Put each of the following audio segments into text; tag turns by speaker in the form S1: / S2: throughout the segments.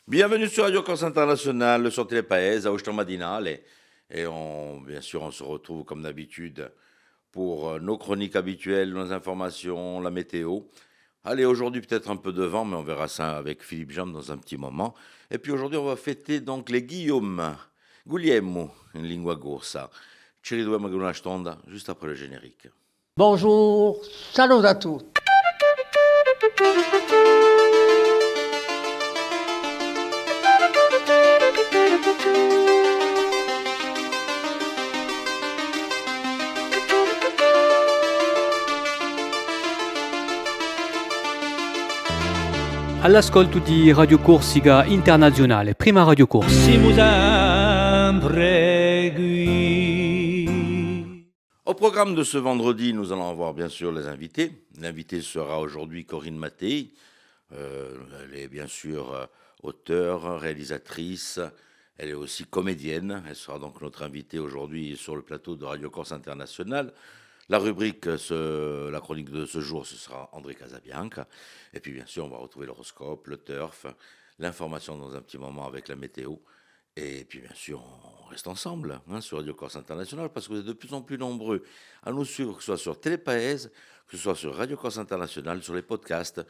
S1: Bienvenue sur Radio Corse International, sur Télépaese, à Ustra Madinale. Et bien sûr, on se retrouve comme d'habitude pour nos chroniques habituelles, nos informations, la météo. Allez, aujourd'hui peut-être un peu de vent, mais on verra ça avec Philippe Jam dans un petit moment. Et puis aujourd'hui, on va fêter donc les Guillaume. Guglielmo, in lingua corsa. Ci ritroviamo con una stonda, juste après le générique.
S2: Bonjour, salut à tous.
S3: All'ascolto di Radio Corsica Internazionale, prima Radio Corsa.
S4: Siamo sempre qui.
S1: Au programme de ce vendredi, nous allons avoir bien sûr les invités. L'invité sera aujourd'hui Corinne Mattei. Elle est bien sûr auteure, réalisatrice. Elle est aussi comédienne. Elle sera donc notre invitée aujourd'hui sur le plateau de Radio Corse International. La rubrique, la chronique de ce jour, ce sera André Casabianca. Et puis bien sûr, on va retrouver l'horoscope, le turf, l'information dans un petit moment avec la météo. Et puis bien sûr, on reste ensemble sur Radio Corse International parce que vous êtes de plus en plus nombreux à nous suivre, que ce soit sur Télépaese, que ce soit sur Radio Corse International, sur les podcasts,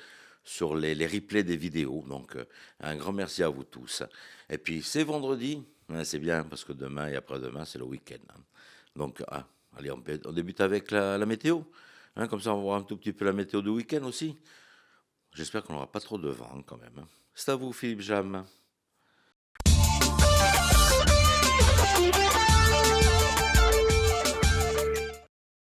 S1: sur les replays des vidéos. Donc un grand merci à vous tous. Et puis c'est vendredi, c'est bien parce que demain et après-demain, c'est le week-end. Donc allez, on débute avec la météo. Comme ça, on va voir un tout petit peu la météo du week-end aussi. J'espère qu'on n'aura pas trop de vent quand même. C'est à vous, Philippe Jam.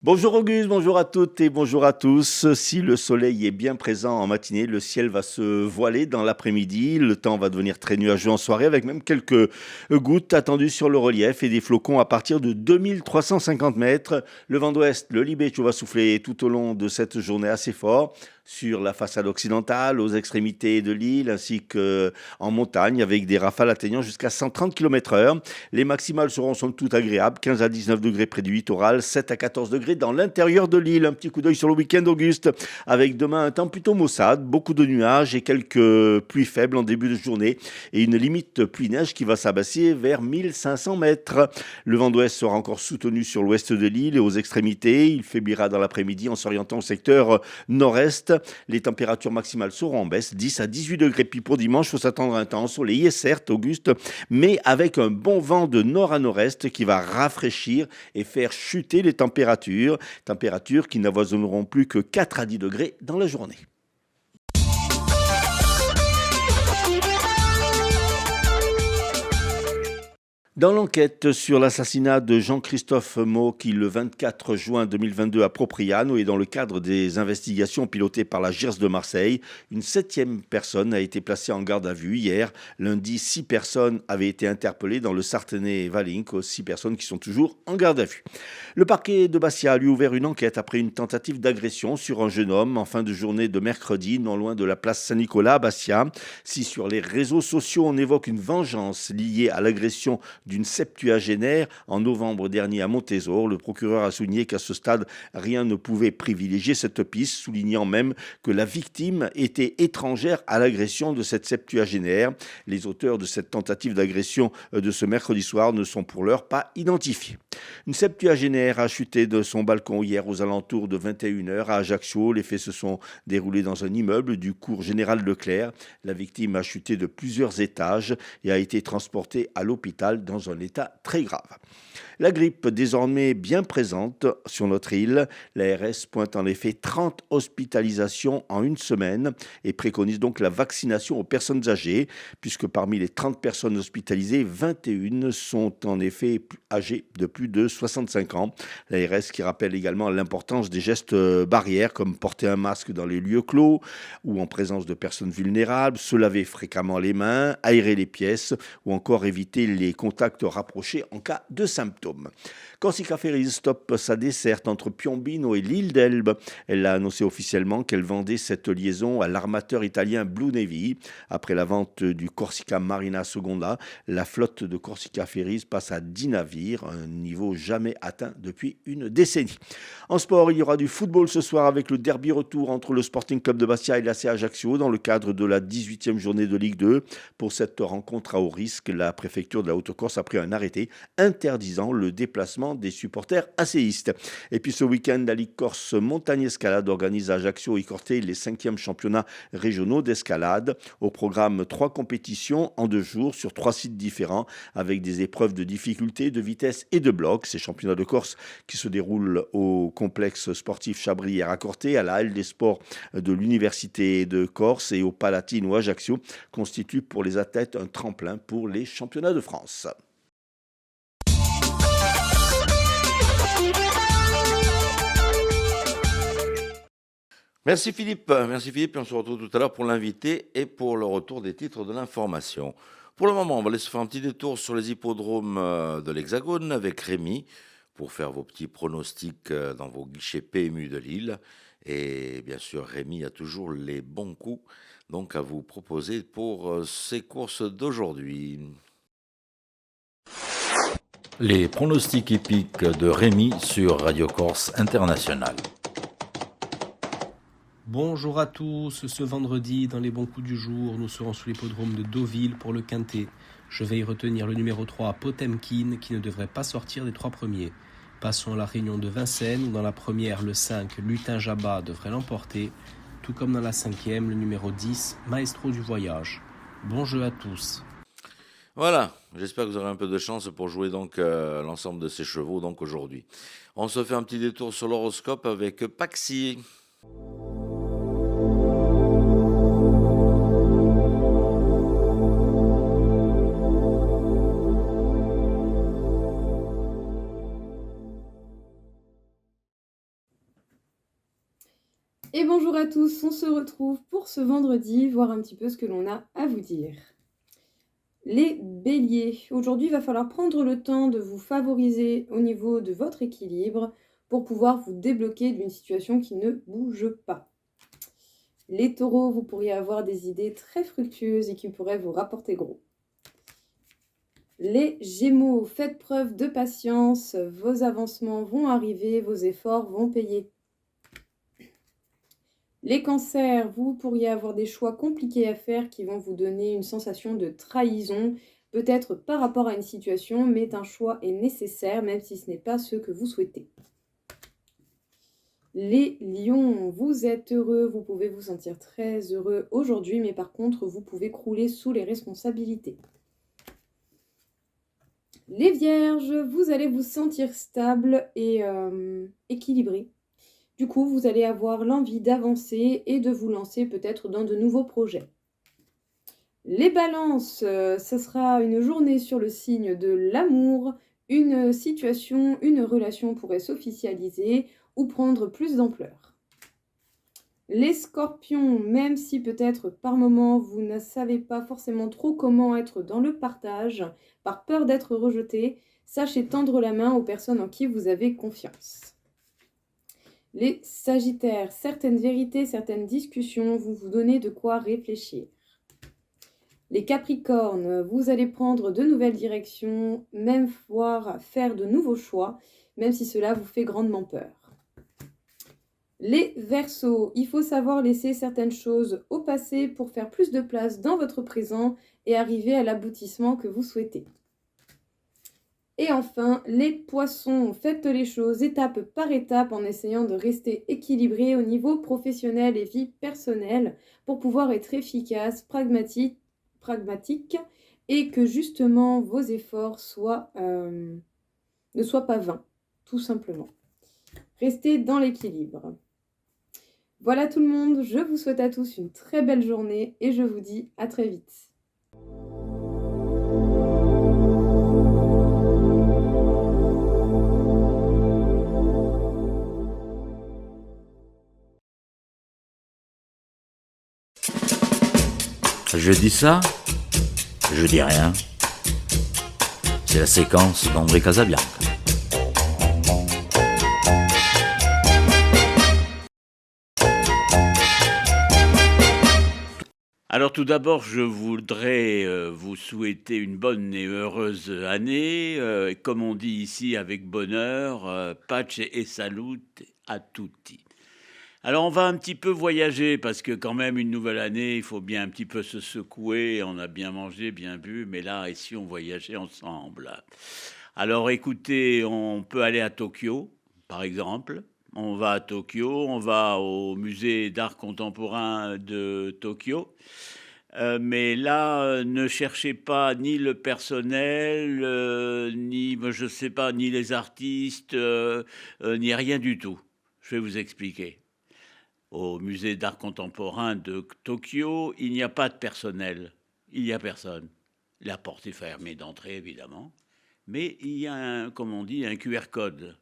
S5: Bonjour Auguste, bonjour à toutes et bonjour à tous. Si le soleil est bien présent en matinée, le ciel va se voiler dans l'après-midi. Le temps va devenir très nuageux en soirée avec même quelques gouttes attendues sur le relief et des flocons à partir de 2350 mètres. Le vent d'ouest, le libécho va souffler tout au long de cette journée assez fort sur la façade occidentale, aux extrémités de l'île, ainsi qu'en montagne, avec des rafales atteignant jusqu'à 130 km/h. Les maximales seront somme toute agréables, 15 à 19 degrés près du littoral, 7 à 14 degrés dans l'intérieur de l'île. Un petit coup d'œil sur le week-end, Auguste, avec demain un temps plutôt maussade, beaucoup de nuages et quelques pluies faibles en début de journée, et une limite pluie-neige qui va s'abaisser vers 1500 mètres. Le vent d'ouest sera encore soutenu sur l'ouest de l'île et aux extrémités. Il faiblira dans l'après-midi en s'orientant au secteur nord-est. Les températures maximales seront en baisse, 10 à 18 degrés. Puis pour dimanche, il faut s'attendre à un temps ensoleillé, certes, Auguste, mais avec un bon vent de nord à nord-est qui va rafraîchir et faire chuter les températures. Températures qui n'avoisineront plus que 4 à 10 degrés dans la journée. Dans l'enquête sur l'assassinat de Jean-Christophe Mau, qui le 24 juin 2022 à Propriano et dans le cadre des investigations pilotées par la GIRS de Marseille, une 7e personne a été placée en garde à vue. Hier, lundi, 6 personnes avaient été interpellées dans le Sartenay-Valinques, 6 personnes qui sont toujours en garde à vue. Le parquet de Bastia a lui ouvert une enquête après une tentative d'agression sur un jeune homme en fin de journée de mercredi, non loin de la place Saint-Nicolas à Bastia. Si sur les réseaux sociaux on évoque une vengeance liée à l'agression d'une septuagénaire en novembre dernier à Montésor, le procureur a souligné qu'à ce stade, rien ne pouvait privilégier cette piste, soulignant même que la victime était étrangère à l'agression de cette septuagénaire. Les auteurs de cette tentative d'agression de ce mercredi soir ne sont pour l'heure pas identifiés. Une septuagénaire a chuté de son balcon hier aux alentours de 21h à Ajaccio. Les faits se sont déroulés dans un immeuble du cours Général Leclerc. La victime a chuté de plusieurs étages et a été transportée à l'hôpital dans un état très grave. La grippe, désormais bien présente sur notre île, l'ARS pointe en effet 30 hospitalisations en une semaine et préconise donc la vaccination aux personnes âgées, puisque parmi les 30 personnes hospitalisées, 21 sont en effet âgées de plus de 65 ans. L'ARS qui rappelle également l'importance des gestes barrières, comme porter un masque dans les lieux clos ou en présence de personnes vulnérables, se laver fréquemment les mains, aérer les pièces ou encore éviter les contacts rapprochés en cas de symptômes. Corsica Ferries stoppe sa desserte entre Piombino et l'île d'Elbe. Elle a annoncé officiellement qu'elle vendait cette liaison à l'armateur italien Blue Navy. Après la vente du Corsica Marina Seconda, la flotte de Corsica Ferries passe à 10 navires, un niveau niveau jamais atteint depuis une décennie. En sport, il y aura du football ce soir avec le derby retour entre le Sporting Club de Bastia et l'AC Ajaccio dans le cadre de la 18e journée de Ligue 2. Pour cette rencontre à haut risque, la préfecture de la Haute-Corse a pris un arrêté interdisant le déplacement des supporters ACistes. Et puis ce week-end, la Ligue Corse Montagne Escalade organise à Ajaccio et Corté les 5e championnats régionaux d'escalade. Au programme 3 compétitions en 2 jours sur 3 sites différents avec des épreuves de difficulté, de vitesse et de bloc. Ces championnats de Corse qui se déroulent au complexe sportif Chabrière à Corté, à la Halle des Sports de l'Université de Corse et au Palatine ou Ajaccio constituent pour les athlètes un tremplin pour les championnats de France.
S1: Merci Philippe, et on se retrouve tout à l'heure pour l'invité et pour le retour des titres de l'information. Pour le moment, on va aller se faire un petit détour sur les hippodromes de l'Hexagone avec Rémi pour faire vos petits pronostics dans vos guichets PMU de Lille. Et bien sûr, Rémi a toujours les bons coups donc à vous proposer pour ces courses d'aujourd'hui.
S4: Les pronostics hippiques de Rémi sur Radio Corse International.
S6: Bonjour à tous, ce vendredi, dans les bons coups du jour, nous serons sous l'hippodrome de Deauville pour le Quintet. Je vais y retenir le numéro 3, Potemkin, qui ne devrait pas sortir des 3 premiers. Passons à la réunion de Vincennes, où dans la première, le 5, Lutin Jabba, devrait l'emporter, tout comme dans la 5e, le numéro 10, Maestro du Voyage. Bon jeu à tous.
S1: Voilà, j'espère que vous aurez un peu de chance pour jouer donc l'ensemble de ces chevaux donc aujourd'hui. On se fait un petit détour sur l'horoscope avec Paxi.
S7: Et bonjour à tous, on se retrouve pour ce vendredi, voir un petit peu ce que l'on a à vous dire. Les béliers, aujourd'hui il va falloir prendre le temps de vous favoriser au niveau de votre équilibre pour pouvoir vous débloquer d'une situation qui ne bouge pas. Les taureaux, vous pourriez avoir des idées très fructueuses et qui pourraient vous rapporter gros. Les gémeaux, faites preuve de patience, vos avancements vont arriver, vos efforts vont payer. Les cancers, vous pourriez avoir des choix compliqués à faire qui vont vous donner une sensation de trahison, peut-être par rapport à une situation, mais un choix est nécessaire, même si ce n'est pas ce que vous souhaitez. Les lions, vous êtes heureux, vous pouvez vous sentir très heureux aujourd'hui, mais par contre, vous pouvez crouler sous les responsabilités. Les vierges, vous allez vous sentir stable et équilibré. Du coup, vous allez avoir l'envie d'avancer et de vous lancer peut-être dans de nouveaux projets. Les balances, ce sera une journée sur le signe de l'amour. Une situation, une relation pourrait s'officialiser ou prendre plus d'ampleur. Les scorpions, même si peut-être par moment vous ne savez pas forcément trop comment être dans le partage, par peur d'être rejeté, sachez tendre la main aux personnes en qui vous avez confiance. Les sagittaires, certaines vérités, certaines discussions vont vous donner de quoi réfléchir. Les capricornes, vous allez prendre de nouvelles directions, même voir faire de nouveaux choix, même si cela vous fait grandement peur. Les verseaux, il faut savoir laisser certaines choses au passé pour faire plus de place dans votre présent et arriver à l'aboutissement que vous souhaitez. Et enfin, les poissons, faites les choses étape par étape en essayant de rester équilibré au niveau professionnel et vie personnelle pour pouvoir être efficace, pragmatique et que justement vos efforts ne soient pas vains, tout simplement. Restez dans l'équilibre. Voilà tout le monde, je vous souhaite à tous une très belle journée et je vous dis à très vite.
S4: Je dis ça, je dis rien. C'est la séquence d'André Casabianca.
S5: Alors
S8: Alors tout d'abord, je voudrais vous souhaiter une bonne et heureuse année. Comme on dit ici avec bonheur, pace et salute a tutti. Alors on va un petit peu voyager parce que quand même une nouvelle année, il faut bien un petit peu se secouer. On a bien mangé, bien bu, mais là, ici, on voyageait ensemble. Alors écoutez, on peut aller à Tokyo, par exemple. On va à Tokyo, on va au musée d'art contemporain de Tokyo. Mais là, ne cherchez pas ni le personnel, ni, je sais pas, ni les artistes, ni rien du tout. Je vais vous expliquer. Au musée d'art contemporain de Tokyo, il n'y a pas de personnel. Il n'y a personne. La porte est fermée d'entrée, évidemment. Mais il y a, comme on dit, un QR code.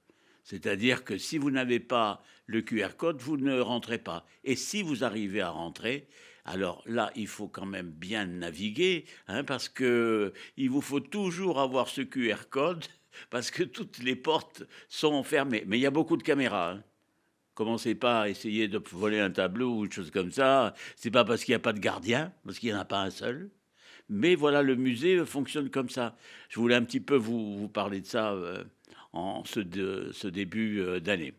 S8: C'est-à-dire que si vous n'avez pas le QR code, vous ne rentrez pas. Et si vous arrivez à rentrer, alors là, il faut quand même bien naviguer, parce que il vous faut toujours avoir ce QR code, parce que toutes les portes sont fermées. Mais il y a beaucoup de caméras. Commencez pas à essayer de voler un tableau ou une chose comme ça. C'est pas parce qu'il n'y a pas de gardien, parce qu'il n'y en a pas un seul. Mais voilà, le musée fonctionne comme ça. Je voulais un petit peu vous parler de ça en ce début d'année.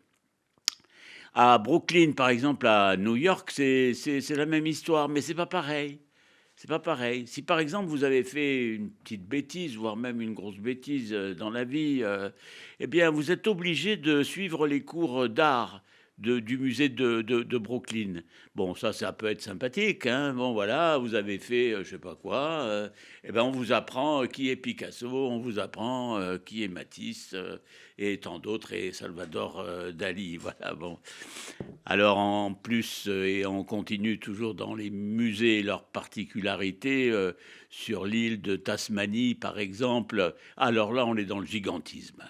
S8: À Brooklyn, par exemple, à New York, c'est la même histoire, mais c'est pas pareil. C'est pas pareil. Si par exemple vous avez fait une petite bêtise, voire même une grosse bêtise dans la vie, eh bien vous êtes obligé de suivre les cours d'art du musée de Brooklyn. Bon, ça peut être sympathique, hein. Bon, voilà, vous avez fait je sais pas quoi. Eh ben, on vous apprend qui est Picasso, on vous apprend qui est Matisse et tant d'autres, et Salvador Dali. Voilà, bon. Alors, en plus, et on continue toujours dans les musées et leurs particularités, sur l'île de Tasmanie, par exemple. Alors là, on est dans le gigantisme.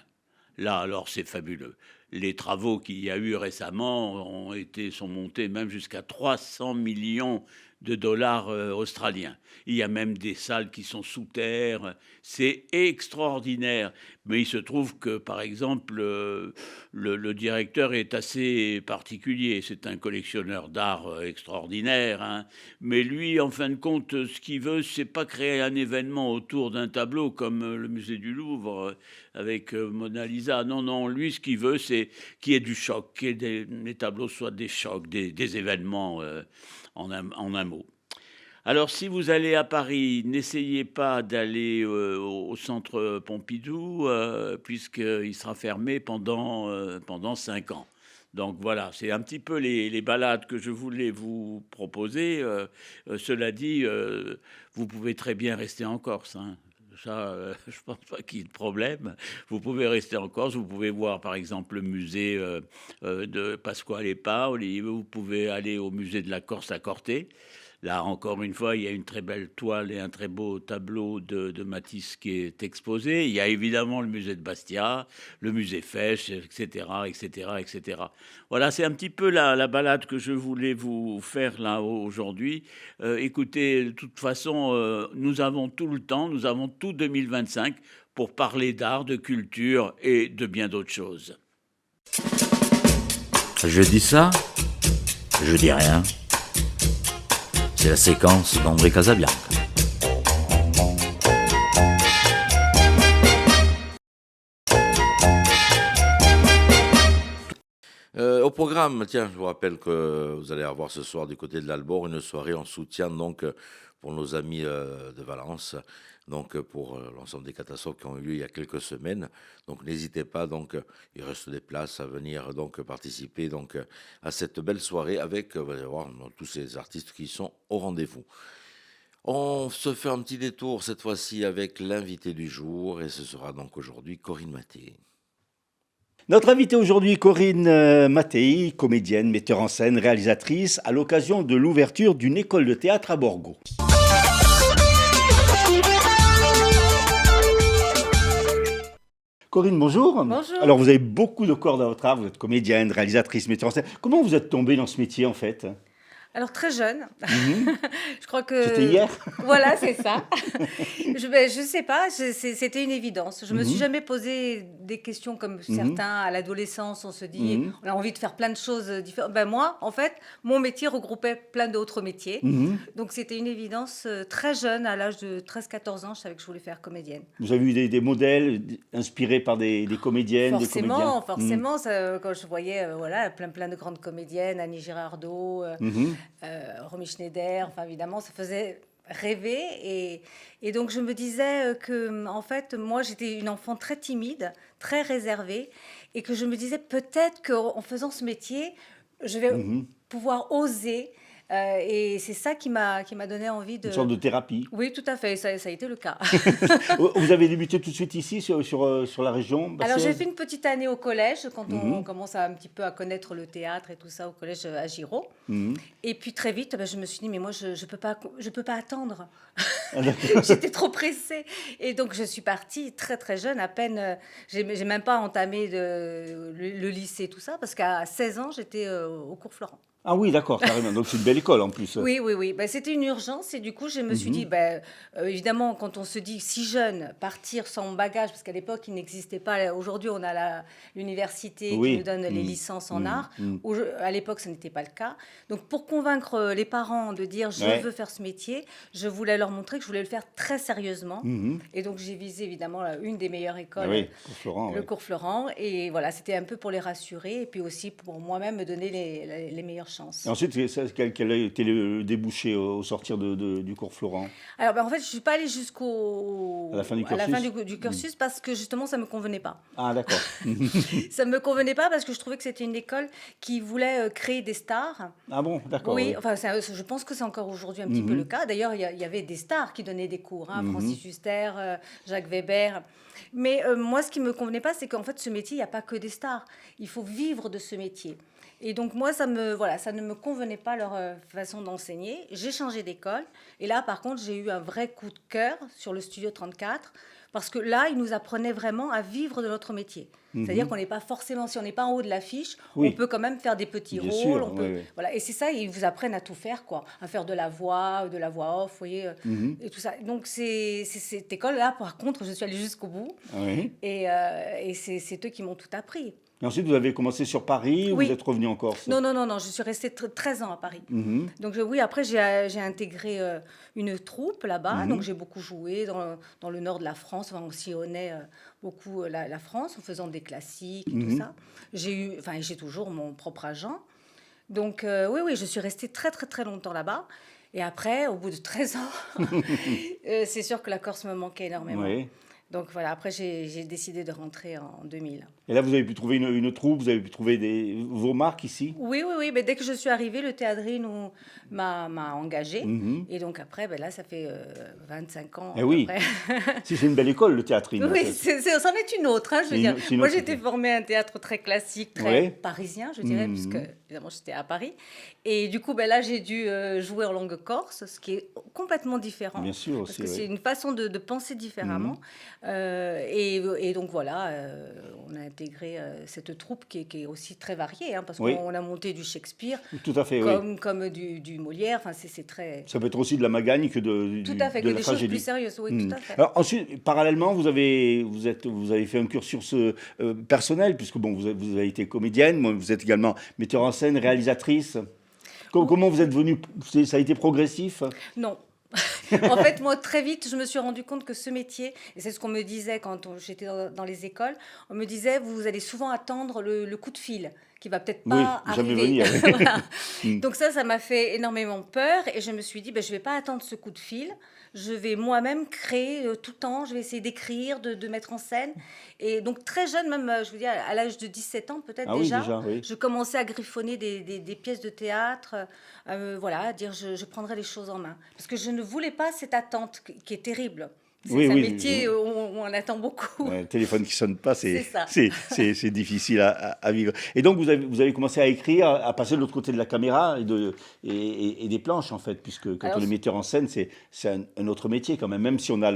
S8: Là, alors, c'est fabuleux. Les travaux qu'il y a eu récemment sont montés même jusqu'à 300 millions de dollars australiens. Il y a même des salles qui sont sous terre. C'est extraordinaire. Mais il se trouve que, par exemple, le directeur est assez particulier. C'est un collectionneur d'art extraordinaire, hein. Mais lui, en fin de compte, ce qu'il veut, c'est pas créer un événement autour d'un tableau comme le musée du Louvre avec Mona Lisa. Non, non, lui, ce qu'il veut, c'est qu'il y ait du choc, que les tableaux soient des chocs, des événements en un mot. Alors, si vous allez à Paris, n'essayez pas d'aller au centre Pompidou, puisqu'il sera fermé pendant 5 ans. Donc voilà, c'est un petit peu les balades que je voulais vous proposer. Cela dit, vous pouvez très bien rester en Corse, hein. Ça, je ne pense pas qu'il y ait de problème. Vous pouvez rester en Corse, vous pouvez voir par exemple le musée de Pasquale Paoli, vous pouvez aller au musée de la Corse à Corté. Là, encore une fois, il y a une très belle toile et un très beau tableau de Matisse qui est exposé. Il y a évidemment le musée de Bastia, le musée Fesch, etc., etc., etc. Voilà, c'est un petit peu la balade que je voulais vous faire là aujourd'hui. Écoutez, de toute façon, nous avons tout le temps, nous avons tout 2025 pour parler d'art, de culture et de bien d'autres choses.
S4: Je dis ça, je dis rien. C'est la séquence d'André Casabianca.
S1: Au programme, tiens, je vous rappelle que vous allez avoir ce soir du côté de l'Albor une soirée en soutien donc pour nos amis de Valence, donc pour l'ensemble des catastrophes qui ont eu lieu il y a quelques semaines. Donc n'hésitez pas, donc il reste des places à venir donc participer donc à cette belle soirée avec vous allez voir tous ces artistes qui sont au rendez-vous. On se fait un petit détour cette fois-ci avec l'invité du jour et ce sera donc aujourd'hui Corinne Mattei.
S5: Notre invitée aujourd'hui, Corinne Mattei, comédienne, metteur en scène, réalisatrice, à l'occasion de l'ouverture d'une école de théâtre à Borgo. Corinne, bonjour.
S9: Bonjour.
S5: Alors, vous avez beaucoup de cordes à votre art, vous êtes comédienne, réalisatrice, metteur en scène. Comment vous êtes tombée dans ce métier, en fait ?
S9: Alors très jeune,
S5: Mhm.
S9: je crois que...
S5: C'était hier?
S9: Voilà, c'est ça. Je sais pas, c'était une évidence. Je me suis
S5: Mhm.
S9: jamais posé des questions comme
S5: Mhm.
S9: certains à l'adolescence. On se dit,
S5: Mhm.
S9: on a envie de faire plein de choses différentes. Ben moi, en fait, mon métier regroupait plein d'autres métiers.
S5: Mhm.
S9: Donc c'était une évidence très jeune, à l'âge de 13-14 ans, je savais que je voulais faire comédienne.
S5: Vous avez eu des modèles inspirés par des comédiennes, des comédiens?
S9: Forcément, forcément, quand je voyais voilà, plein de grandes comédiennes, Annie Girardot,
S5: Mhm.
S9: Romy Schneider, enfin évidemment, ça faisait rêver. Et donc je me disais que, en fait, moi j'étais une enfant très timide, très réservée, et que je me disais peut-être qu'en faisant ce métier, je vais
S5: Mhm.
S9: pouvoir oser. Et c'est ça qui m'a donné envie de...
S5: Une sorte de thérapie.
S9: Oui, tout à fait, ça a été le cas.
S5: Vous avez débuté tout de suite ici, sur la région
S9: Alors
S5: bassaise?
S9: j'ai fait une petite année au collège, quand on
S5: Mhm.
S9: commence un petit peu à connaître le théâtre et tout ça, au collège à Giraud.
S5: Mhm.
S9: Et puis très vite, je me suis dit, mais moi, je peux pas attendre.
S5: Ah, d'accord.
S9: J'étais trop pressée. Et donc, je suis partie très, très jeune, à peine. J'ai même pas entamé le lycée, tout ça, parce qu'à 16 ans, j'étais au cours Florent.
S5: Ah oui, d'accord, carrément. Donc c'est une belle école en plus.
S9: Oui, oui, oui. Ben, c'était une urgence. Et du coup, je me suis
S5: Mhm.
S9: dit, évidemment, quand on se dit si jeune, partir sans bagage, parce qu'à l'époque, il n'existait pas. Aujourd'hui, on a l'université
S5: Oui.
S9: qui nous donne les
S5: Mhm.
S9: licences en
S5: Mhm.
S9: art.
S5: Mhm.
S9: À l'époque, ce n'était pas le cas. Donc, pour convaincre les parents de dire je
S5: Ouais.
S9: veux faire ce métier, je voulais leur montrer que je voulais le faire très sérieusement.
S5: Mhm.
S9: Et donc, j'ai visé évidemment une des meilleures écoles,
S5: Ah oui, pour Florent.
S9: le
S5: Oui.
S9: cours Florent. Et voilà, c'était un peu pour les rassurer et puis aussi pour moi-même me donner les meilleures chances.
S5: Et ensuite, quel a été le débouché au sortir du cours Florent?
S9: Alors, en fait, je ne suis pas allée
S5: À la fin du
S9: à la fin
S5: cursus.
S9: du cursus parce que justement, ça ne me convenait pas.
S5: Ah d'accord.
S9: Ça ne me convenait pas parce que je trouvais que c'était une école qui voulait créer des stars.
S5: Ah bon, d'accord.
S9: Oui,
S5: oui.
S9: enfin, je pense que c'est encore aujourd'hui un petit peu
S5: Mhm.
S9: le cas. D'ailleurs, il y avait des stars qui donnaient des cours, hein,
S5: Mhm.
S9: Francis Huster, Jacques Weber. Mais moi, ce qui ne me convenait pas, c'est qu'en fait, ce métier, il n'y a pas que des stars. Il faut vivre de ce métier. Et donc, moi, ça ne me convenait pas leur façon d'enseigner. J'ai changé d'école. Et là, par contre, j'ai eu un vrai coup de cœur sur le Studio 34. Parce que là, ils nous apprenaient vraiment à vivre de notre métier. C'est-à-dire qu'on n'est pas forcément, si on n'est pas en haut de l'affiche,
S5: Oui.
S9: on peut quand même faire des petits
S5: Bien
S9: rôles.
S5: sûr,
S9: On peut,
S5: oui, oui.
S9: voilà. Et c'est ça, ils vous apprennent à tout faire, quoi. À faire de la voix off, vous voyez,
S5: Mhm.
S9: et tout ça. Donc, c'est cette école-là, par contre, je suis allée jusqu'au bout.
S5: Ah oui.
S9: Et c'est eux qui m'ont tout appris.
S5: Et ensuite, vous avez commencé sur Paris ou
S9: Oui.
S5: vous êtes revenu en Corse?
S9: Non, je suis restée 13 ans à Paris.
S5: Mhm.
S9: Donc oui, après j'ai intégré une troupe là-bas,
S5: Mhm.
S9: donc j'ai beaucoup joué dans le nord de la France, enfin, on sillonnait beaucoup la France en faisant des classiques et tout
S5: Mhm.
S9: ça. J'ai toujours mon propre agent. Donc oui, je suis restée très très très longtemps là-bas. Et après, au bout de 13 ans, c'est sûr que la Corse me manquait énormément.
S5: Oui.
S9: Donc voilà, après j'ai décidé de rentrer en 2000.
S5: Et là, vous avez pu trouver une troupe, vous avez pu trouver vos marques ici?
S9: Oui, mais dès que je suis arrivée, le Théâtri m'a engagée.
S5: Mhm.
S9: Et donc après, là, ça fait 25 ans.
S5: Eh
S9: à
S5: oui.
S9: peu près.
S5: Si c'est une belle école, le théâtre.
S9: Oui, c'en est une autre. Hein, je veux
S5: C'est
S9: dire.
S5: c'est une
S9: Moi,
S5: autre
S9: j'étais
S5: école.
S9: formée à un théâtre très classique, très
S5: Ouais.
S9: parisien, je dirais,
S5: Mhm.
S9: puisque évidemment, j'étais à Paris. Et du coup, là, j'ai dû jouer en langue corse, ce qui est complètement différent.
S5: Bien sûr
S9: Parce
S5: aussi.
S9: que c'est
S5: oui.
S9: une façon de penser différemment. Et donc voilà, on a intégré cette troupe qui est aussi très variée, hein, parce
S5: Oui.
S9: qu'on a monté du Shakespeare
S5: Tout à fait, oui.
S9: comme du Molière. Enfin, c'est très...
S5: Ça peut être aussi de la magagne que
S9: Tout à fait,
S5: de
S9: que
S5: la
S9: des choses
S5: tragédie.
S9: plus sérieuses, oui,
S5: Mhm.
S9: tout à fait.
S5: Alors ensuite, parallèlement, vous avez fait un cursus personnel, puisque bon, vous avez été comédienne, vous êtes également metteur en scène, réalisatrice. Comment vous êtes venue? Ça a été progressif?
S9: Non. En fait, moi, très vite, je me suis rendu compte que ce métier, et c'est ce qu'on me disait quand j'étais dans les écoles, on me disait, vous allez souvent attendre le coup de fil, qui va peut-être pas
S5: Oui, jamais
S9: arriver.
S5: venir, oui.
S9: Voilà.
S5: Mm.
S9: Donc ça m'a fait énormément peur, et je me suis dit, je ne vais pas attendre ce coup de fil, je vais moi-même créer tout le temps, je vais essayer d'écrire, de mettre en scène. Et donc très jeune, même, je veux dire, à l'âge de 17 ans peut-être
S5: Ah oui, déjà, oui.
S9: je commençais à griffonner des pièces de théâtre, voilà, à dire je prendrai les choses en main. Parce que je ne voulais pas cette attente qui est terrible. C'est
S5: Oui,
S9: un
S5: oui,
S9: métier
S5: oui.
S9: où on attend beaucoup.
S5: Ouais, le téléphone qui sonne pas,
S9: C'est ça.
S5: c'est difficile à vivre. Et donc, vous avez commencé à écrire, à passer de l'autre côté de la caméra et des planches, en fait, puisque quand
S9: Alors,
S5: on est metteur en scène, c'est un autre métier quand même, même si on a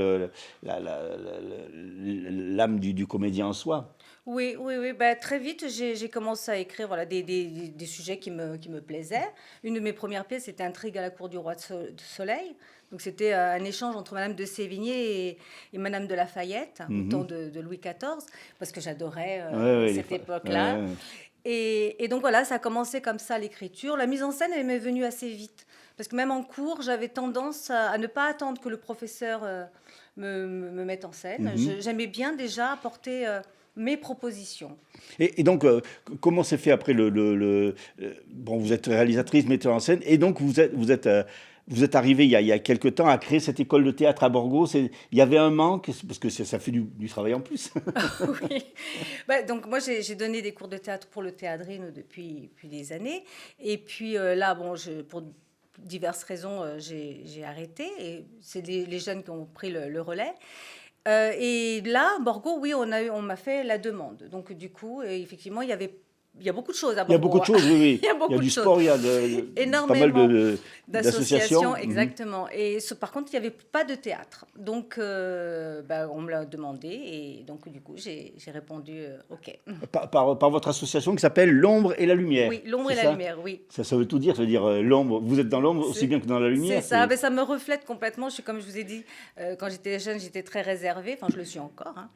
S5: l'âme du comédien en soi.
S9: Oui, oui, oui. Bah, très vite, j'ai commencé à écrire voilà, des sujets qui me plaisaient. Une de mes premières pièces, c'était Intrigue à la cour du roi de Soleil. Donc, c'était un échange entre Madame de Sévigné et Madame de Lafayette, au temps de Louis XIV, parce que j'adorais cette époque-là. Et donc, voilà, ça a commencé comme ça, l'écriture. La mise en scène, elle m'est venue assez vite. Parce que même en cours, j'avais tendance à ne pas attendre que le professeur me mette en scène. J'aimais bien déjà apporter mes propositions.
S5: Et donc, comment s'est fait après bon, vous êtes réalisatrice, metteur en scène, et donc vous êtes arrivée il y a quelque temps à créer cette école de théâtre à Borgo. Il y avait un manque, parce que ça fait du travail en plus.
S9: Oui. Bah, donc moi j'ai donné des cours de théâtre pour le Théâdrine depuis des années. Et puis là, bon, pour diverses raisons, j'ai arrêté. Et c'est les jeunes qui ont pris le relais. Et là, Borgo, oui, on m'a fait la demande. Donc du coup, effectivement, il y a beaucoup de choses à Borgo.
S5: Il y a beaucoup de choses, oui, oui.
S9: Il y a beaucoup
S5: du
S9: de choses.
S5: sport, il y a
S9: énormément
S5: pas mal
S9: d'associations. Exactement. Et par contre, il n'y avait pas de théâtre. Donc, on me l'a demandé. Et donc, du coup, j'ai répondu OK.
S5: Par votre association qui s'appelle L'Ombre et la Lumière.
S9: Oui, L'Ombre et la Lumière, oui.
S5: Ça veut tout dire. Ça veut dire l'ombre, vous êtes dans l'ombre aussi bien que dans la lumière.
S9: C'est ça. Ça me reflète complètement. Comme je vous ai dit, quand j'étais jeune, j'étais très réservée. Enfin, je le suis encore. Hein.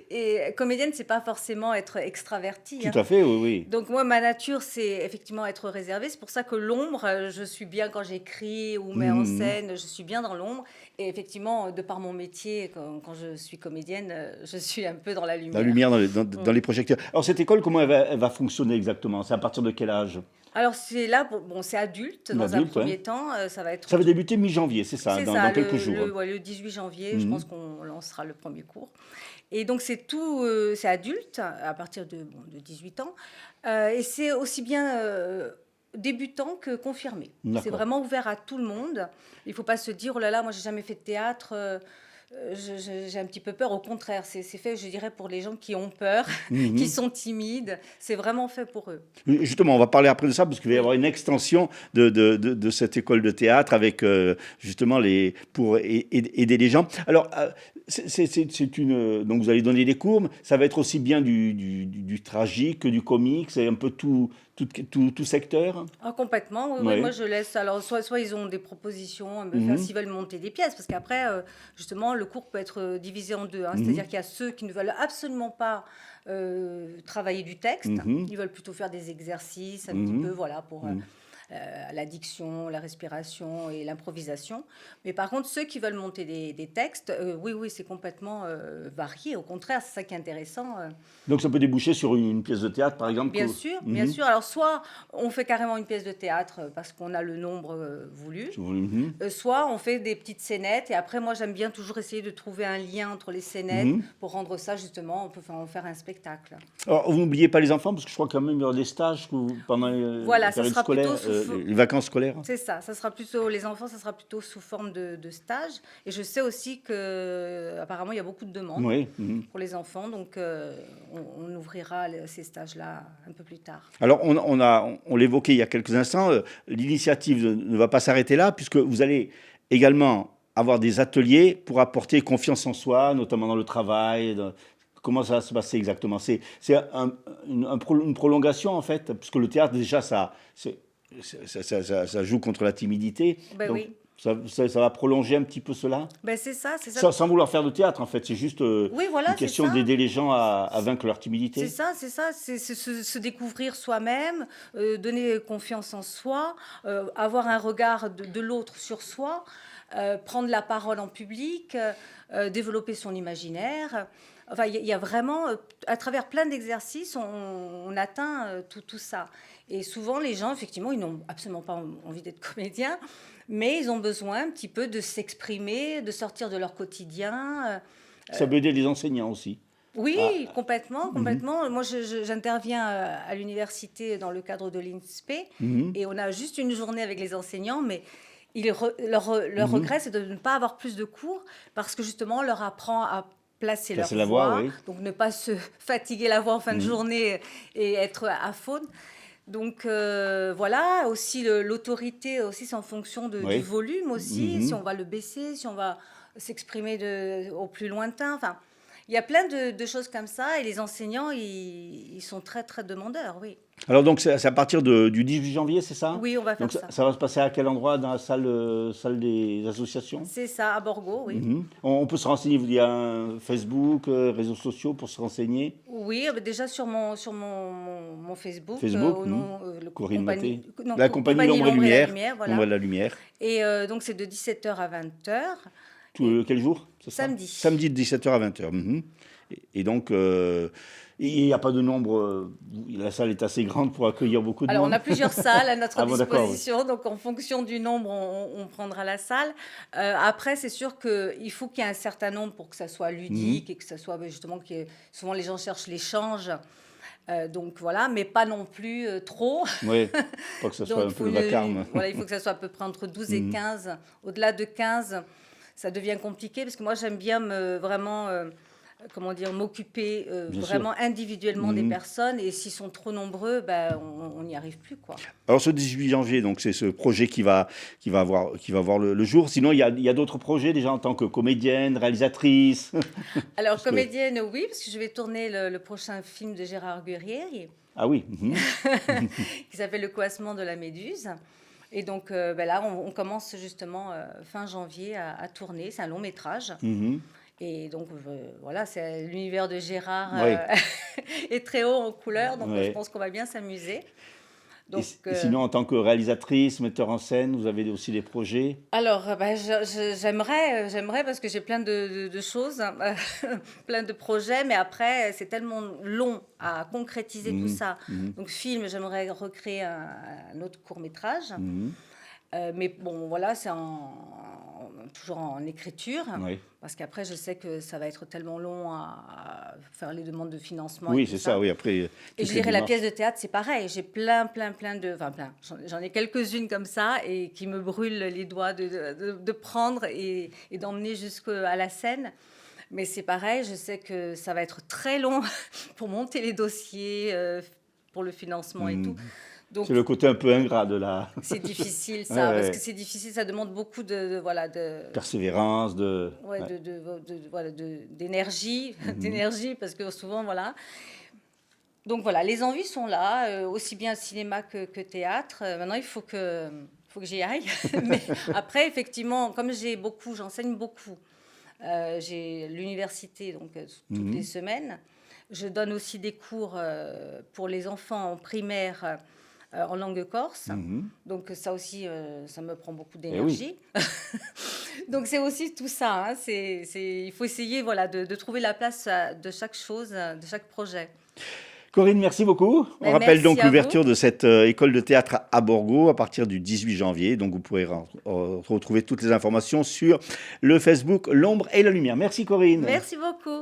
S9: Et comédienne, c'est pas forcément être extravertie.
S5: Tout à fait, oui, oui.
S9: Donc moi, ma nature, c'est effectivement être réservée. C'est pour ça que l'ombre, je suis bien quand j'écris ou mets en scène, je suis bien dans l'ombre. Et effectivement, de par mon métier, quand je suis comédienne, je suis un peu dans la lumière.
S5: La lumière dans les projecteurs. Alors cette école, comment elle va fonctionner exactement? C'est à partir de quel âge?
S9: Alors c'est là, bon, c'est adulte dans un premier temps. Ça va
S5: débuter mi-janvier, c'est ça, dans quelques jours.
S9: Le 18 janvier, je pense qu'on lancera le premier cours. Et donc c'est tout, c'est adulte à partir de 18 ans. Et c'est aussi bien débutant que confirmé. C'est vraiment ouvert à tout le monde. Il ne faut pas se dire, oh là là, moi j'ai jamais fait de théâtre. J'ai un petit peu peur. Au contraire, c'est fait, je dirais, pour les gens qui ont peur, qui sont timides. C'est vraiment fait pour eux.
S5: Justement, on va parler après de ça, parce qu'il va y avoir une extension de cette école de théâtre avec justement pour aider les gens. Alors, donc vous allez donner des cours, mais ça va être aussi bien du tragique que du comique. C'est un peu tout secteur.
S9: Ah, complètement, oui, moi je laisse. Alors, soit ils ont des propositions à me faire s'ils veulent monter des pièces, parce qu'après, justement, le cours peut être divisé en deux. C'est-à-dire qu'il y a ceux qui ne veulent absolument pas travailler du texte, ils veulent plutôt faire des exercices un petit peu, voilà, pour la diction, la respiration et l'improvisation. Mais par contre, ceux qui veulent monter des textes, oui, c'est complètement varié. Au contraire, c'est ça qui est intéressant.
S5: Donc ça peut déboucher sur une pièce de théâtre, par exemple?
S9: Bien sûr, bien sûr. Alors, soit on fait carrément une pièce de théâtre parce qu'on a le nombre voulu, soit on fait des petites scénettes. Et après, moi, j'aime bien toujours essayer de trouver un lien entre les scénettes pour rendre ça, justement, on peut en faire un spectacle.
S5: Alors, vous n'oubliez pas les enfants, parce que je crois quand même qu'il y aura des stages pendant la période scolaire, les vacances scolaires.
S9: C'est ça, ça sera plutôt, les enfants, ça sera plutôt sous forme de stage. Et je sais aussi qu'apparemment, il y a beaucoup de demandes pour les enfants. Donc, on ouvrira ces stages-là un peu plus tard.
S5: Alors, on l'évoquait il y a quelques instants, l'initiative ne va pas s'arrêter là, puisque vous allez également avoir des ateliers pour apporter confiance en soi, notamment dans le travail. Comment ça va se passer exactement? C'est une prolongation, en fait, puisque le théâtre, déjà, ça joue contre la timidité. Donc,
S9: oui.
S5: Ça va prolonger un petit peu cela?
S9: C'est ça.
S5: Sans vouloir faire de théâtre, en fait. C'est juste une question d'aider les gens à vaincre leur timidité.
S9: C'est ça. C'est se découvrir soi-même, donner confiance en soi, avoir un regard de l'autre sur soi, prendre la parole en public, développer son imaginaire. Enfin, il y a vraiment, à travers plein d'exercices, on atteint tout ça. Et souvent, les gens, effectivement, ils n'ont absolument pas envie d'être comédiens, mais ils ont besoin un petit peu de s'exprimer, de sortir de leur quotidien.
S5: Ça peut aider les enseignants aussi.
S9: Oui, complètement. Moi, j'interviens à l'université dans le cadre de l'INSPE, et on a juste une journée avec les enseignants, mais leur regret, c'est de ne pas avoir plus de cours, parce que justement, on leur apprend à placer leur voix, donc ne pas se fatiguer la voix en fin de journée et être à faune. Donc voilà, aussi l'autorité aussi, c'est en fonction du volume aussi, si on va le baisser, si on va s'exprimer au plus lointain. Enfin, Il y a plein de choses comme ça et les enseignants, ils sont très, très demandeurs, oui.
S5: Alors donc c'est à partir du 18 janvier, c'est ça?
S9: Oui, on va faire
S5: Donc
S9: ça.
S5: ça va se passer à quel endroit? Dans la salle des associations?
S9: C'est ça, à Borgo, oui.
S5: Mhm. On peut se renseigner via Facebook, réseaux sociaux pour se renseigner?
S9: Oui, déjà sur mon Facebook,
S5: Facebook,
S9: au nom, le
S5: Corinne
S9: compagnie,
S5: Maté.
S9: non,
S5: La compagnie L'Ombre et
S9: L'Ombre et la
S5: Lumière.
S9: Lumière, voilà.
S5: L'Ombre et la Lumière.
S9: Et donc c'est de 17h à 20h.
S5: Quel jour? C'est ça?
S9: Samedi.
S5: Samedi de 17h à 20h. Mhm. Et donc, il n'y a pas de nombre. La salle est assez grande pour accueillir beaucoup de
S9: Alors,
S5: monde.
S9: on a plusieurs salles à notre
S5: Ah bon, d'accord, oui.
S9: disposition, donc en fonction du nombre, on prendra la salle. Après, c'est sûr qu'il faut qu'il y ait un certain nombre pour que ça soit ludique et que ça soit justement souvent les gens cherchent l'échange. Donc voilà, mais pas non plus trop.
S5: Oui, pas que ce soit un peu le vacarme.
S9: Voilà, il faut que ça soit à peu près entre 12 et 15. Au-delà de 15, ça devient compliqué parce que moi, j'aime bien m'occuper
S5: Bien
S9: vraiment
S5: sûr.
S9: individuellement des personnes. Et s'ils sont trop nombreux, on n'y arrive plus, quoi.
S5: Alors, ce 18 janvier, donc c'est ce projet qui va voir le jour. Sinon, il y a d'autres projets déjà en tant que comédienne, réalisatrice.
S9: Alors, comédienne, oui, parce que je vais tourner le prochain film de Gérard Gurier,
S5: Ah oui.
S9: qui s'appelle Le Coassement de la Méduse. Et donc là, on commence justement fin janvier à tourner. C'est un long métrage. Et donc voilà, c'est l'univers de Gérard
S5: Oui.
S9: est très haut en couleur, donc
S5: Ouais.
S9: je pense qu'on va bien s'amuser. Donc,
S5: Et sinon, en tant que réalisatrice, metteur en scène, vous avez aussi des projets?
S9: alors, j'aimerais parce que j'ai plein de choses, hein, plein de projets, mais après, c'est tellement long à concrétiser tout ça. Donc, film, j'aimerais recréer un autre court-métrage. Mais bon, voilà, c'est toujours en écriture,
S5: Oui.
S9: parce qu'après, je sais que ça va être tellement long à faire les demandes de financement.
S5: Oui,
S9: et tout
S5: c'est ça, oui. Après,
S9: Et
S5: toutes
S9: je
S5: les
S9: dirais la
S5: démarches.
S9: pièce de théâtre, c'est pareil. J'ai plein. J'en ai quelques-unes comme ça et qui me brûlent les doigts de prendre et d'emmener jusqu'à la scène. Mais c'est pareil, je sais que ça va être très long pour monter les dossiers, pour le financement et tout. Donc,
S5: C'est le côté un peu ingrat de la
S9: c'est difficile ça,
S5: Ouais,
S9: parce
S5: ouais.
S9: que c'est difficile, ça demande beaucoup de
S5: persévérance,
S9: ouais, d'énergie, d'énergie, parce que souvent, voilà. Donc voilà, les envies sont là, aussi bien cinéma que théâtre. Maintenant, il faut que j'y aille. Mais après, effectivement, comme j'enseigne beaucoup. J'ai l'université, donc toutes les semaines. Je donne aussi des cours pour les enfants en primaire en langue corse. Donc ça aussi, ça me prend beaucoup d'énergie. Donc c'est aussi tout ça. Hein. Il faut essayer de trouver la place de chaque chose, de chaque projet.
S5: Corinne, merci beaucoup. On
S9: Ben,
S5: rappelle
S9: merci
S5: donc
S9: à
S5: l'ouverture de cette école de théâtre à Borgo à partir du 18 janvier. Donc vous pourrez retrouver toutes les informations sur le Facebook L'Ombre et la Lumière. Merci Corinne.
S9: Merci beaucoup.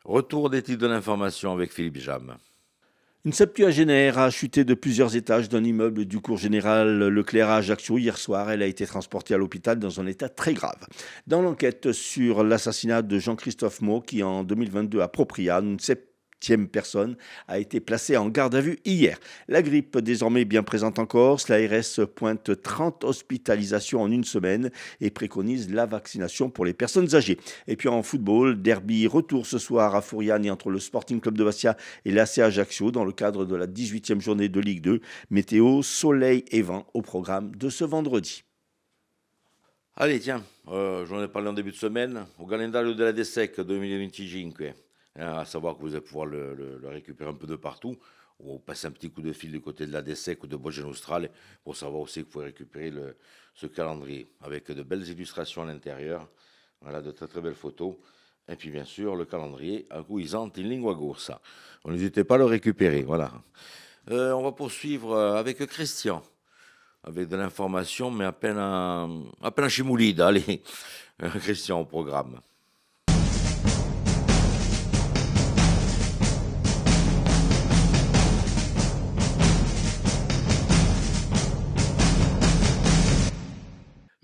S1: Retour des titres de l'information avec Philippe Jam.
S5: Une septuagénaire a chuté de plusieurs étages d'un immeuble du cours général Leclerc à Ajaccio hier soir. Elle a été transportée à l'hôpital dans un état très grave. Dans l'enquête sur l'assassinat de Jean-Christophe Mau, qui en 2022 à Propriane, une septième personne a été placée en garde à vue hier. La grippe désormais bien présente en Corse. L'ARS pointe 30 hospitalisations en une semaine et préconise la vaccination pour les personnes âgées. Et puis en football, derby retour ce soir à Fouriane entre le Sporting Club de Bastia et l'AC Ajaccio dans le cadre de la 18e journée de Ligue 2. Météo, soleil et vent au programme de ce vendredi.
S1: Allez, tiens, j'en ai parlé en début de semaine, au calendario della DESEC 2025, à savoir que vous allez pouvoir le récupérer un peu de partout, ou passer un petit coup de fil du côté de la DESEC ou de Bogen Austral pour savoir aussi que vous pouvez récupérer ce calendrier avec de belles illustrations à l'intérieur, voilà, de très très belles photos, et puis bien sûr le calendrier aguisant in lingua corsa. N'hésitez pas à le récupérer, voilà. On va poursuivre avec Christian, avec de l'information, mais à peine à chimoulide. Allez, Christian au programme.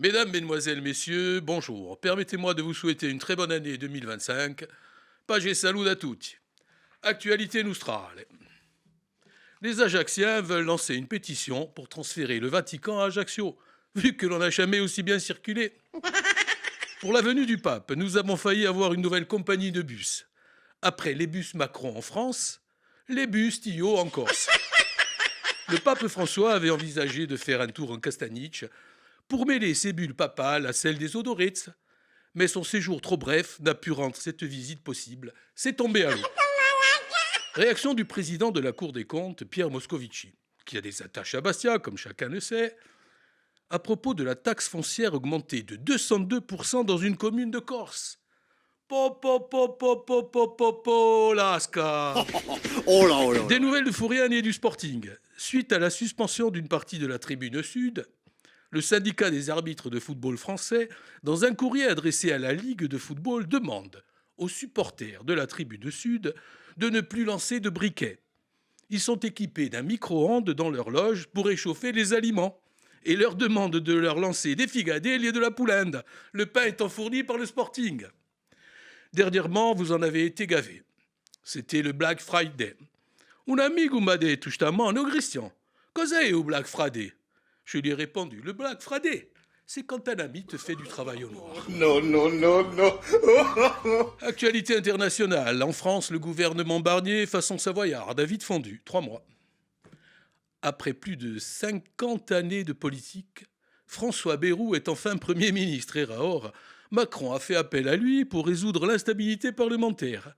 S10: Mesdames, Mesdemoiselles, Messieurs, bonjour. Permettez-moi de vous souhaiter une très bonne année 2025. Pace e salute a tutti. Actualité nostrale. Les Ajacciens veulent lancer une pétition pour transférer le Vatican à Ajaccio. vu que l'on n'a jamais aussi bien circulé. Pour la venue du pape, nous avons failli avoir une nouvelle compagnie de bus. Après les bus Macron en France, les bus Tillot en Corse. Le pape François avait envisagé de faire un tour en Castaniche pour mêler ses bulles papales à celles des Odoretz. Mais son séjour trop bref n'a pu rendre cette visite possible. C'est tombé à l'eau. Réaction du président de la Cour des comptes, Pierre Moscovici, qui a des attaches à Bastia, comme chacun le sait, à propos de la taxe foncière augmentée de 202% dans une commune de Corse. Lasca.
S11: Oh là, oh là.
S10: Des nouvelles de Fourian et du Sporting. Suite à la suspension d'une partie de la tribune sud, le syndicat des arbitres de football français, dans un courrier adressé à la Ligue de football, demande aux supporters de la tribune sud de ne plus lancer de briquets. Ils sont équipés d'un micro-ondes dans leur loge pour réchauffer les aliments et leur demande de leur lancer des figadets au lieu de la poulinde, le pain étant fourni par le Sporting. Dernièrement, vous en avez été gavés. C'était le Black Friday. Un amigo m'a dit justement, no Christian, cos'è au Black Friday? Je lui ai répondu, le Black Friday, c'est quand un ami te fait du travail au noir.
S11: Non, non, non, non.
S10: Actualité internationale. En France, le gouvernement Barnier, façon savoyarde, a vite fondu. 3 mois. Après plus de 50 années de politique, François Bayrou est enfin Premier ministre. Et Raor, Macron a fait appel à lui pour résoudre l'instabilité parlementaire.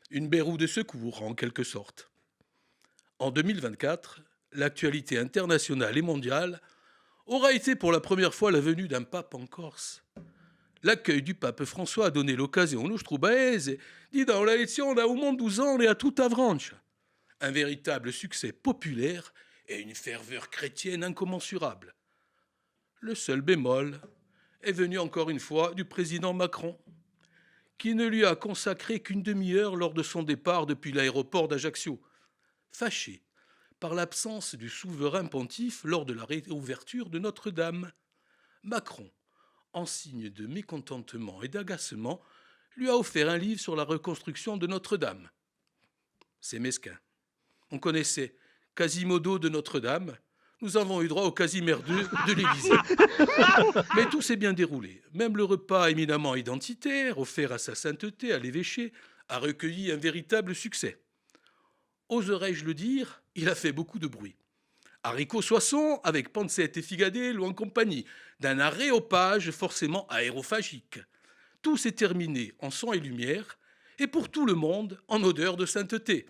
S10: Une Bayrou de secours, en quelque sorte. En 2024, l'actualité internationale et mondiale aura été pour la première fois la venue d'un pape en Corse. L'accueil du pape François a donné l'occasion aux Troubaese di dans la lezione da un monde 12 ans et à toute avranche. Un véritable succès populaire et une ferveur chrétienne incommensurable. Le seul bémol est venu encore une fois du président Macron, qui ne lui a consacré qu'une demi-heure lors de son départ depuis l'aéroport d'Ajaccio, fâché par l'absence du souverain pontife lors de la réouverture de Notre-Dame. Macron, en signe de mécontentement et d'agacement, lui a offert un livre sur la reconstruction de Notre-Dame. C'est mesquin. On connaissait Quasimodo de Notre-Dame, nous avons eu droit au Casimir II de l'Élysée. Mais tout s'est bien déroulé. Même le repas éminemment identitaire, offert à sa sainteté à l'évêché, a recueilli un véritable succès. Oserais-je le dire, il a fait beaucoup de bruit. Haricots Soissons avec pancette et figadelle ou en compagnie d'un aréopage forcément aérophagique. Tout s'est terminé en son et lumière, et pour tout le monde en odeur de sainteté.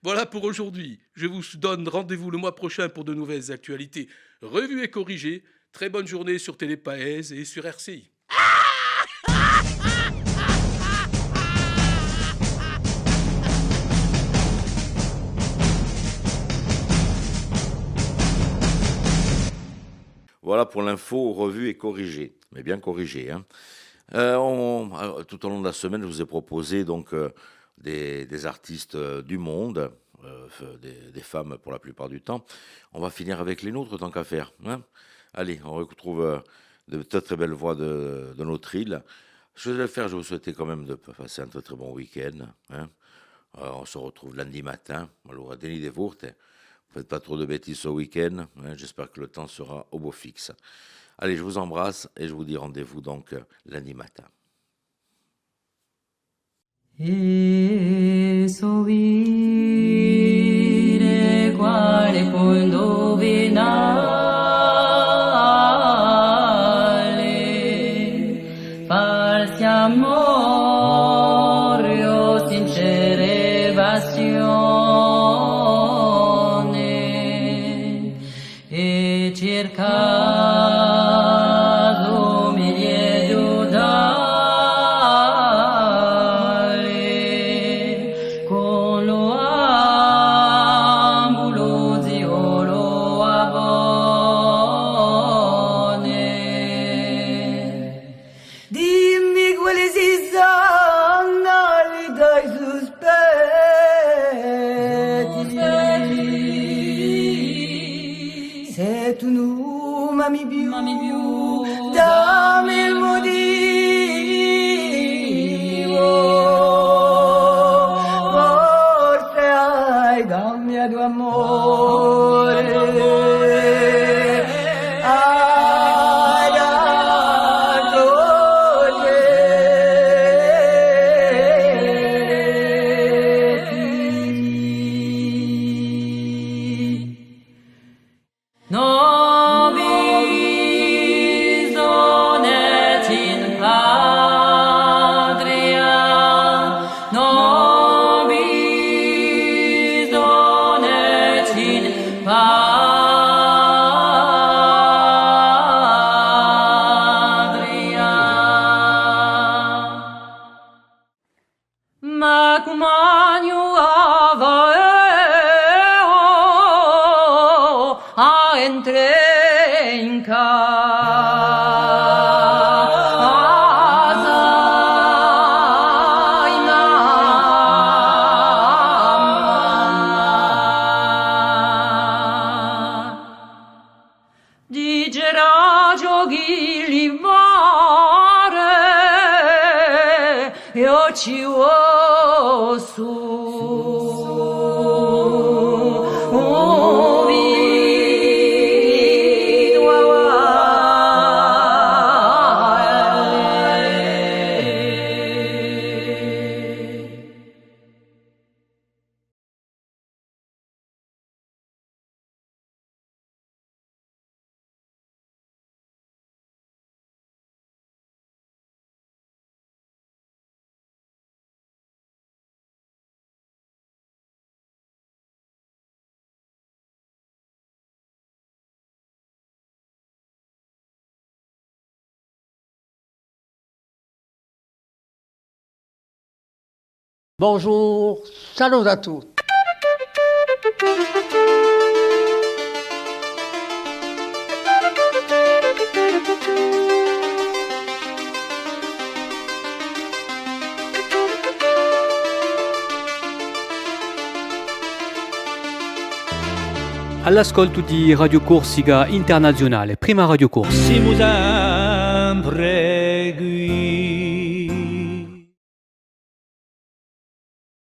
S10: Voilà pour aujourd'hui. Je vous donne rendez-vous le mois prochain pour de nouvelles actualités revues et corrigées. Très bonne journée sur Télépaèse et sur RCI.
S1: Voilà pour l'info revue et corrigée, mais bien corrigée. Hein. Tout au long de la semaine, je vous ai proposé donc des artistes du monde, des femmes pour la plupart du temps. On va finir avec les nôtres tant qu'à faire. Hein. Allez, on retrouve de très très belles voix de notre île. Je vais le faire, je vous souhaite quand même de passer un très très bon week-end. Hein. On se retrouve lundi matin. Alors, Denis Desvourtes. Faites pas trop de bêtises ce week-end. Hein. J'espère que le temps sera au beau fixe. Allez, je vous embrasse et je vous dis rendez-vous donc lundi matin.
S12: E sovire quale fondo venale farsi amore o sincere passione e cercato meglio dare con lo ambulo zio lo avone dimmi quali si sono li dai sospetti se tu non m'ami più dammi il motivo forse hai dammi a tuo amore Nobis donet in patria, nobis donet in patria. Mac maniu aveo a entre in casa in mamma. Digera giochi livare io ci ho su.
S2: Bonjour, salut à tous.
S3: All'ascolto di Radio Corsica Internazionale, prima Radio Corsica.
S13: Si vous en pregui.